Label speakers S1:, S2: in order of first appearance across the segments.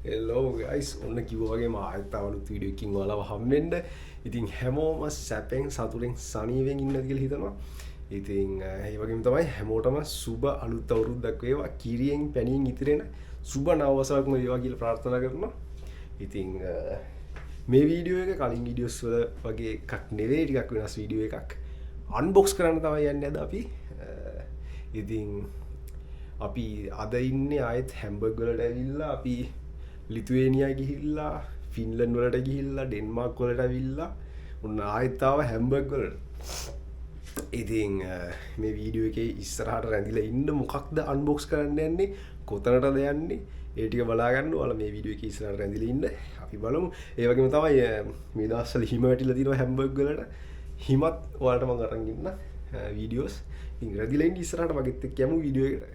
S1: Hello guys, ඔන්න කිව්වා වගේම ආයෙත් අලුත් වීඩියෝ එකකින් ඔයාලව හම්බෙන්න. ඉතින් හැමෝම සැපෙන් සතුටින් සනීවෙන් ඉන්නද කියලා හිතනවා. ඉතින් ඒ වගේම තමයි හැමෝටම සුබ අලුත් අවුරුද්දක් වේවා. කිරියෙන් පැණියෙන් ඉතිරෙන සුබ නව වසරක්ම වේවා කියලා ප්‍රාර්ථනා කරනවා. ඉතින් මේ වීඩියෝ එක කලින් වීඩියෝස් වල වගේ එකක් නෙවෙයි, ටිකක් වෙනස් වීඩියෝ එකක්. අන්බොක්ස් කරන්න තමයි යන්නේ අද අපි. ඉතින් අපි අද ඉන්නේ ආයෙත් හැම්බර්ග් වලට ඇවිල්ලා අපි ලිතුවේනියා ගිහිල්ලා ෆින්ලන්ඩ් වලට ගිහිල්ලා ඩෙන්මාර්ක් වලට ඇවිල්ලා උන්න ආයෙත් ආව හැම්බර්ග් වලට. ඉතින් මේ වීඩියෝ එකේ ඉස්සරහට රැඳිලා ඉන්න මොකක්ද අන්බොක්ස් කරන්න යන්නේ, කොතනටද යන්නේ, ඒ ටික බලා ගන්න. ඔයාලා මේ වීඩියෝ එකේ ඉස්සරහට රැඳිලා ඉන්න. අපි බලමු. ඒ වගේම තමයි මේ දවස්වල හිම වැටිලා තියෙනවා හැම්බර්ග් වලට. හිමත් ඔයාලට මම අරන් ඉන්න වීඩියෝස්. ඉතින් රැඳිලා ඉන්න ඉස්සරහට මගෙත් එක්ක යමු වීඩියෝ එකට.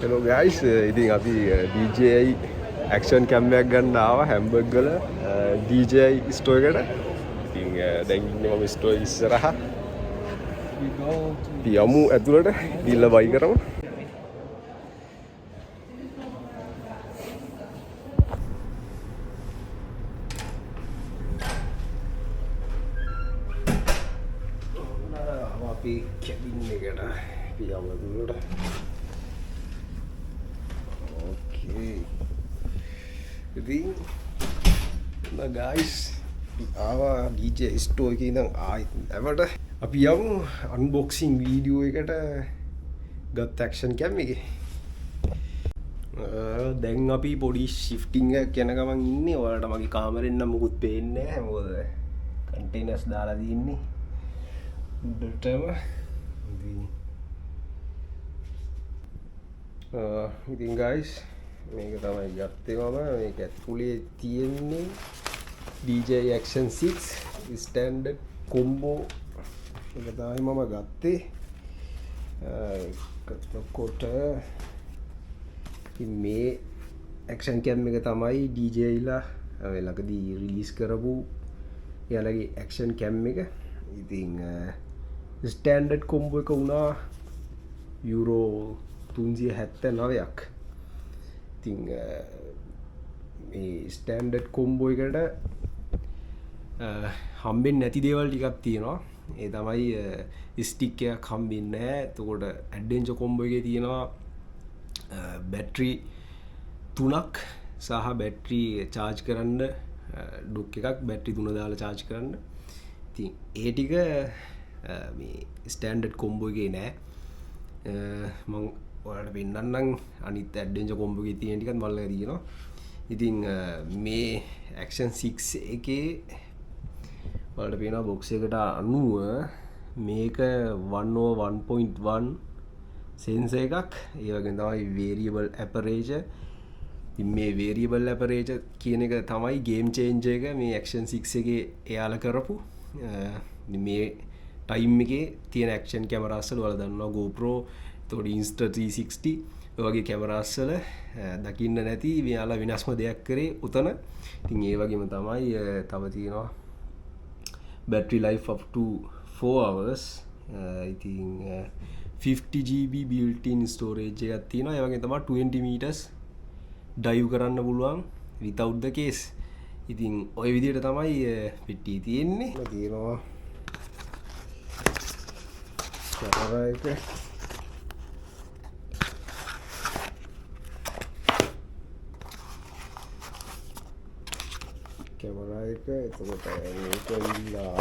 S1: Hello guys, ඉතින් අපි DJI action cam එකක් ගන්න ආවා හැම්බර්ග් වල DJI store එකට. ඉතින් දැන් ඉන්නේ මම store ඉස්සරහා. අපි යමු ඇතුළට ගිහිල්ලා බයි කරමු. අපි කැබින් එකට අපි යමු ඇතුළට. ඉතින් guys ආවා DJ store එකේ ඉඳන් ආයෙත් නැවට අපි යමු unboxing වීඩියෝ එකට ගත් action cam එකේ. දැන් අපි පොඩි shifting එකක් යන ගමන් ඉන්නේ. ඔයාලට මගේ කාමරෙන් නම් මොකුත් පේන්නේ නැහැ. මොකද containers දාලා තියෙන්නේ උඩටම. ඉතින් guys මේක තමයි ගත්තේ මම. මේක ඇතුලේ තියෙන්නේ DJI Action 6 standard combo එක තමයි මම ගත්තේ. කොට මේ action cam එක තමයි DJI ලා ළඟදී රිලීස් කරපු එයාලගේ action cam එක. ඉතින් standard combo එක වුණා යුරෝ 379ක්. ඉතින් මේ ස්ටෑන්ඩඩ් කොම්බෝ එකට හම්බෙන්නේ නැති දේවල් ටිකක් තියෙනවා. ඒ තමයි ස්ටික් එකක් හම්බෙන්නේ නැහැ. එතකොට ඇඩ්වෙන්චර් කොම්බෝ එකේ තියෙනවා බැටරි 3ක් සහ බැටරි charge කරන්න ඩොක් එකක් බැටරි 3 දාලා charge කරන්න. ඉතින් ඒ ටික මේ ස්ටෑන්ඩඩ් කොම්බෝ එකේ නැහැ. මම ඔයාලට පෙන්නන්නම් අනිත් ඇඩ්වෙන්චර් කොම්බෝ එකේ තියෙන ටිකත් මල්ලක තියෙනවා. ඉතින් මේ Action 6 එකේ ඔයාලට පේනවා බොක්ස් එකට අනුව මේක 101.1 sensor එකක්. ඒ වගේම තමයි variable aperture. ඉතින් මේ variable aperture කියන එක තමයි game changer එක මේ Action 6 එකේ එයාලා කරපු. මේ time එකේ තියෙන action cameras වල ඔයාලා දන්නවා GoPro, එතකොට Insta360 වගේ කැමරාස් වල දකින්න නැති මෙයාලා වෙනස්ම දෙයක් කරේ උතන. ඉතින් ඒ වගේම තමයි තව තියෙනවා battery life up to 4 hours. ඉතින් 50GB built-in storage එකක් තියෙනවා. ඒ වගේම තමයි 20 meters dive කරන්න පුළුවන් without the case. ඉතින් ওই විදිහට තමයි පෙට්ටිය තියෙන්නේ. තියෙනවා කැමරා එක. කැමරා එක එතකොට මේක ඉන්නා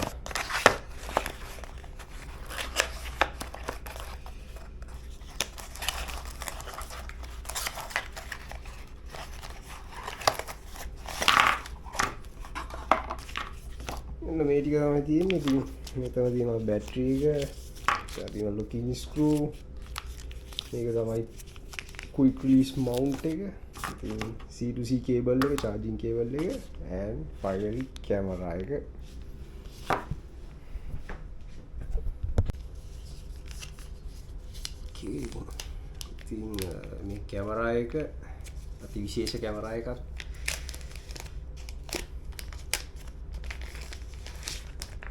S1: මෙන්න මේ ටික තමයි තියෙන්නේ. ඉතින් මෙතන තියෙනවා බැටරි එක, තියෙනවා locking screw, මේක තමයි quick release mount එක, ඉතින් C2C cable එක, charging cable එක, and finally camera එක. ඉතින් මේ කැමරා එක අති විශේෂ කැමරා එකක්.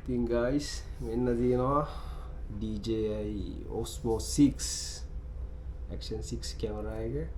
S1: ඉතින් guys මෙන්න තියෙනවා DJI Osmo 6 Action 6 කැමරා එක.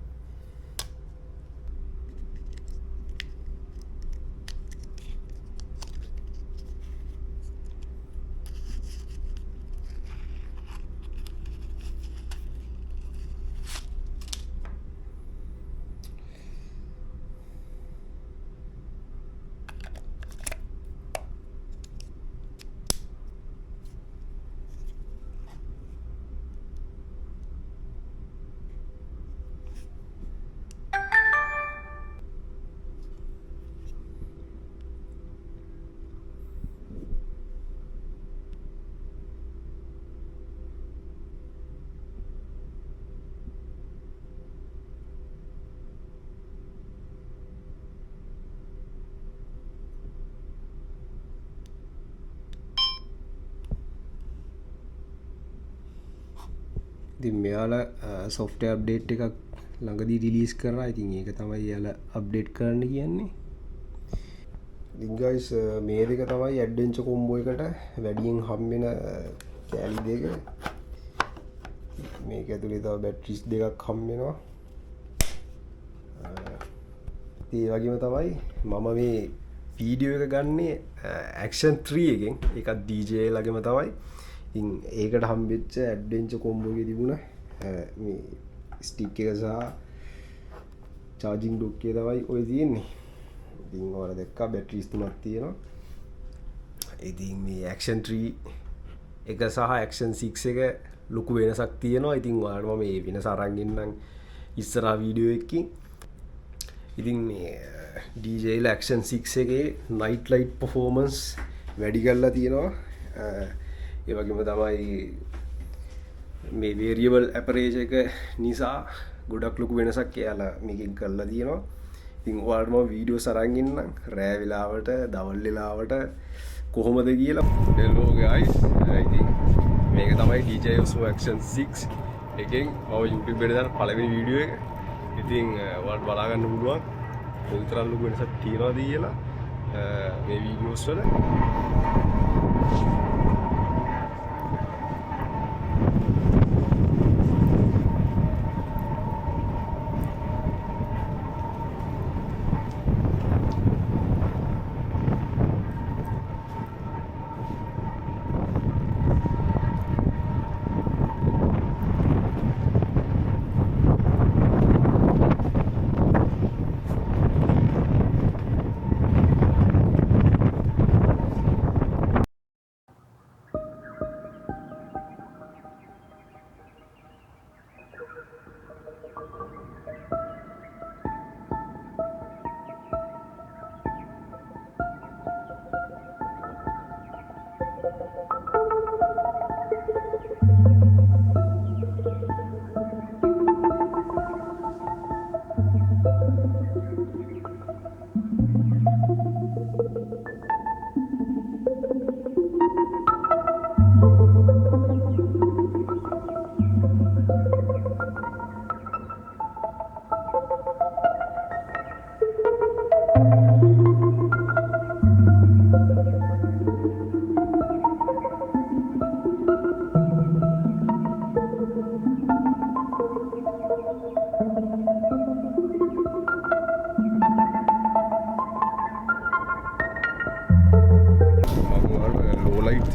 S1: ඉතින් මෙයාලා software update එකක් ළඟදී release කරා. ඉතින් ඒක තමයි යාලා update කරන්න කියන්නේ. ඉතින් guys මේ දෙක තමයි adventure combo එකට වැඩියෙන් හම්බෙන කෑලි දෙක. මේක ඇතුලේ තව batteries දෙකක් හම්බෙනවා. ඒ වගේම තමයි මම මේ වීඩියෝ එක ගන්නේ Action 3 එකෙන්. ඒකත් DJI ළඟම තමයි. ඉතින් ඒකට හම්බෙච්ච ඇඩ්වෙන්චර් කොම්බෝ එකේ තිබුණ මේ ස්ටික් එක සහ charging dock එක තමයි ඔය තියෙන්නේ. ඉතින් ඔයාලා දැක්කා බැටරිස් තුනක් තියෙනවා. ඉතින් මේ Action 3 එක සහ Action 6 එක ලොකු වෙනසක් තියෙනවා. ඉතින් ඔයාලට මම මේ වෙනස අරන් ඉන්නම් ඉස්සරහා වීඩියෝ එකකින්. ඉතින් මේ DJI Action 6 එකේ night light performance වැඩි කරලා තියෙනවා. ඒ වගේම තමයි මේ variable aperture එක නිසා ගොඩක් ලොකු වෙනසක් එයාලා මේකෙන් කරලා තියෙනවා. ඉතින් ඔයාලට මම වීඩියෝස් අරන් ඉන්නම් රෑ වෙලාවට, දවල් වෙලාවට කොහොමද කියලා. hello guys. ඉතින් මේක තමයි DJI Osmo Action 6 එකෙන් මම YouTube එකට දාන පළවෙනි වීඩියෝ එක. ඉතින් ඔයාලට බලා ගන්න පුළුවන් කොතරම් ලොකු වෙනසක් තියනවද කියලා මේ වීඩියෝස් වල.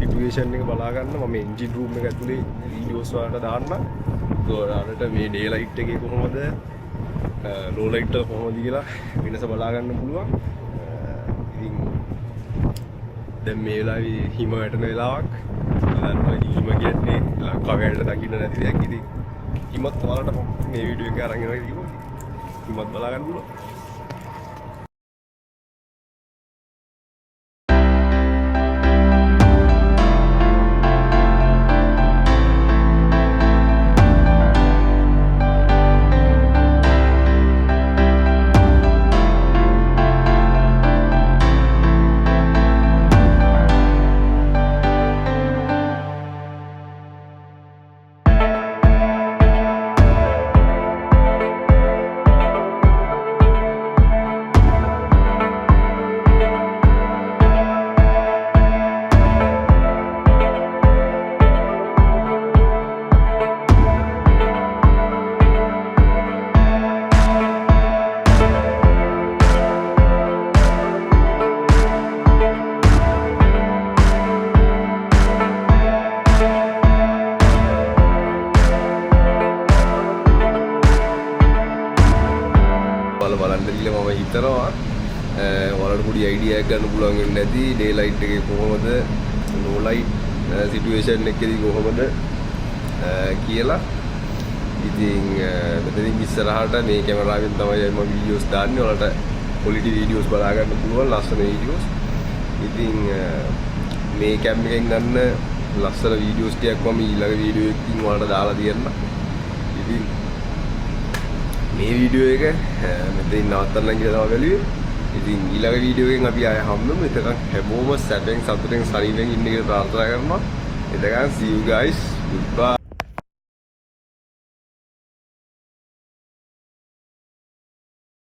S1: සිටුේෂන් එක බලා ගන්න මම එන්ජින් රූම් එක ඇතුලේ වීඩියෝස් වලට දාන්න. ඔයාලට මේ ඩේ ලයිට් එකේ කොහොමද ලෝ ලයිට් එක කොහොමද කියලා වෙනස බලා ගන්න පුළුවන්. ඉතින් දැන් මේ වෙලාවේ හිම වැටෙන වෙලාවක්. හිම කියන්නේ ලංකාවේ දකින්න නැති දෙයක්. ඉතින් හිමත් ඔයාලට මේ වීඩියෝ එක අරන් එනවා කිව්වා. හිමත් බලා ගන්න පුළුවන්. ඔයාලා බලන්න කියලා මම හිතනවා. ඔයාලට පොඩි අයිඩියා එකක් ගන්න පුළුවන් වෙන්නේ නැති ඩේ ලයිට් එකේ කොහොමද නෝ ලයිට් සිටුේෂන් එකේදී කොහොමද කියලා. ඉතින් මෙතනින් ඉස්සරහට මේ කැමරාවෙන් තමයි මම වීඩියෝස් දාන්නේ. ඔයාලට ක්වොලිටි වීඩියෝස් බලා ගන්න පුළුවන්, ලස්සන වීඩියෝස්. ඉතින් මේ කැම් එකෙන් ගන්න ලස්සන වීඩියෝස් ටිකක් මම ඊළඟ වීඩියෝ එකකින් ඔයාලට දාලා දෙන්න. ඉතින් මේ වීඩියෝ එක මෙතනින් නවත්තන්න කියලා තමයි බැලුවේ. ඉතින් ඊළඟ වීඩියෝ එකෙන් අපි ආයෙ හම්බෙමු. එතකන් හැමෝම සැපෙන් සතුටෙන් ශරීරයෙන් ඉන්න කියලා ප්‍රාර්ථනා කරනවා. එතකන් see you guys, goodbye.